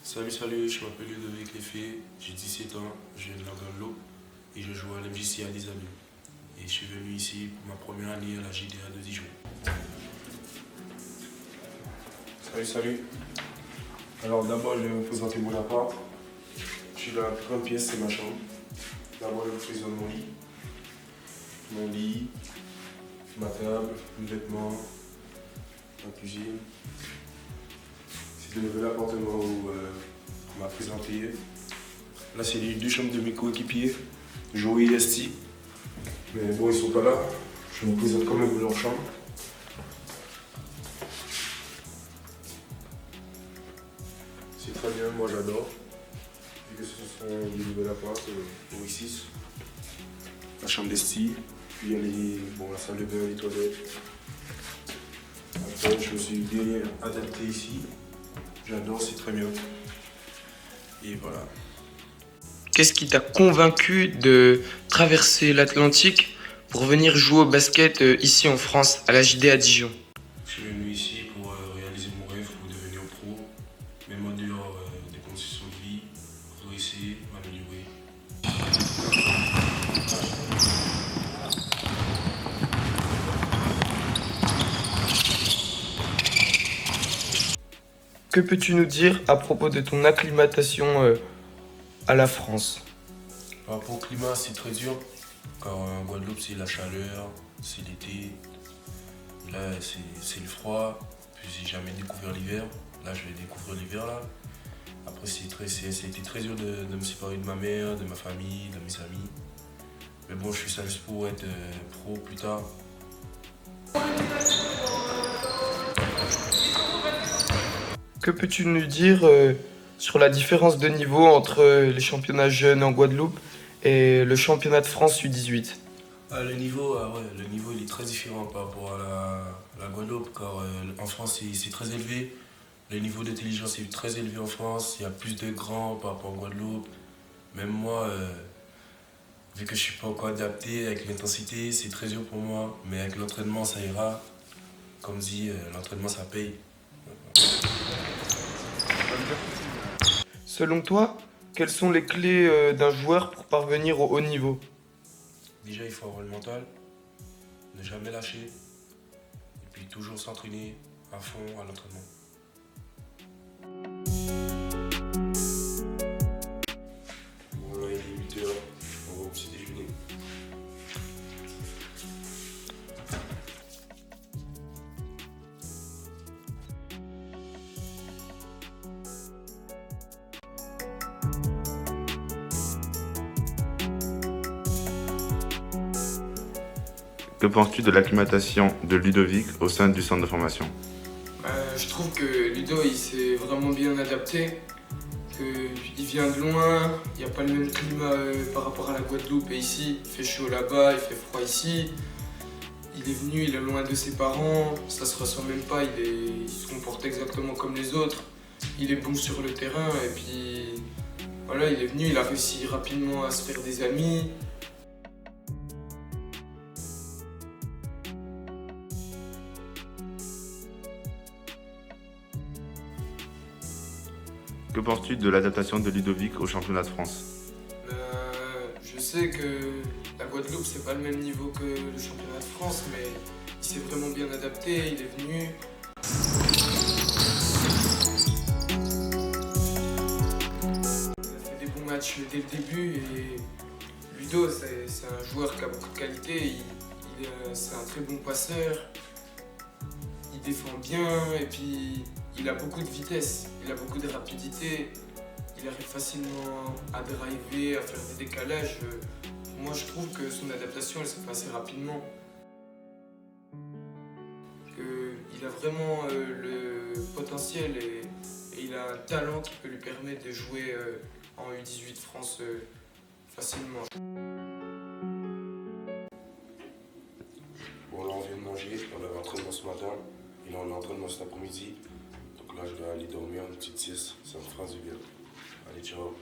Salut, je m'appelle Ludovic Leffé, j'ai 17 ans, je viens de Landerneau et je joue à l'MJC à des amis. Et je suis venu ici pour ma première année à la JDA de Dijon. Salut. Alors d'abord, je vais vous présenter mon appart. Je suis dans la plus grande pièce, c'est ma chambre. D'abord, je vous présente mon lit, ma table, mes vêtements, ma cuisine. C'est le nouvel appartement où on m'a présenté. Là, c'est les deux chambres de mes coéquipiers, Joey et Esti. Mais bon, ils sont pas là. Je vous présente quand même leur chambre. C'est très bien, moi j'adore. Vu que ce sont des nouvelles apparts au I6. La chambre d'Esti, puis il y a la salle de bain, les toilettes. Après, je me suis bien adapté ici. J'adore, c'est très bien. Et voilà. Qu'est-ce qui t'a convaincu de traverser l'Atlantique pour venir jouer au basket ici en France, à la JD à Dijon? Je suis venu ici pour réaliser mon rêve, pour devenir pro, même en dehors des conditions de vie, pour essayer de m'améliorer. Que peux-tu nous dire à propos de ton acclimatation à la France? Par rapport au climat, c'est très dur, car en Guadeloupe, c'est la chaleur, c'est l'été. Là, c'est le froid, puis j'ai jamais découvert l'hiver. Là, je vais découvrir l'hiver, là. Après, c'était très dur de me séparer de ma mère, de ma famille, de mes amis. Mais bon, je suis sérieux pour être pro plus tard. Que peux-tu nous dire sur la différence de niveau entre les championnats jeunes en Guadeloupe et le championnat de France U18? Le niveau, le niveau il est très différent par rapport à la Guadeloupe, car en France c'est très élevé. Le niveau d'intelligence est très élevé en France, il y a plus de grands par rapport en Guadeloupe. Même moi, vu que je suis pas encore adapté avec l'intensité, c'est très dur pour moi, mais avec l'entraînement ça ira. Comme dit, l'entraînement ça paye. Selon toi, quelles sont les clés d'un joueur pour parvenir au haut niveau? Déjà il faut avoir le mental, ne jamais lâcher, et puis toujours s'entraîner à fond à l'entraînement. Bon, là, il est 8h, on va au petit déjeuner. Que penses-tu de l'acclimatation de Ludovic au sein du centre de formation? Je trouve que Ludo il s'est vraiment bien adapté, qu'il vient de loin, il n'y a pas le même climat par rapport à la Guadeloupe et ici, il fait chaud là-bas, il fait froid ici. Il est venu, il est loin de ses parents, ça se ressent même pas, il se comporte exactement comme les autres. Il est bon sur le terrain et puis voilà, il est venu, il a réussi rapidement à se faire des amis. Que penses-tu de l'adaptation de Ludovic au championnat de France? Je sais que la Guadeloupe c'est pas le même niveau que le championnat de France, mais il s'est vraiment bien adapté, il est venu. Il a fait des bons matchs dès le début et Ludo c'est un joueur qui a beaucoup de qualité, c'est un très bon passeur, il défend bien et puis il a beaucoup de vitesse, il a beaucoup de rapidité. Il arrive facilement à driver, à faire des décalages. Moi, je trouve que son adaptation, elle se fait assez rapidement. Il a vraiment le potentiel et il a un talent qui peut lui permettre de jouer en U18 France facilement. Bon, là on vient de manger, on avait entraînement ce matin, et là on a entraînement cet après-midi. Donc là je vais aller dormir une petite sieste, ça me fera du bien. Allez, ciao.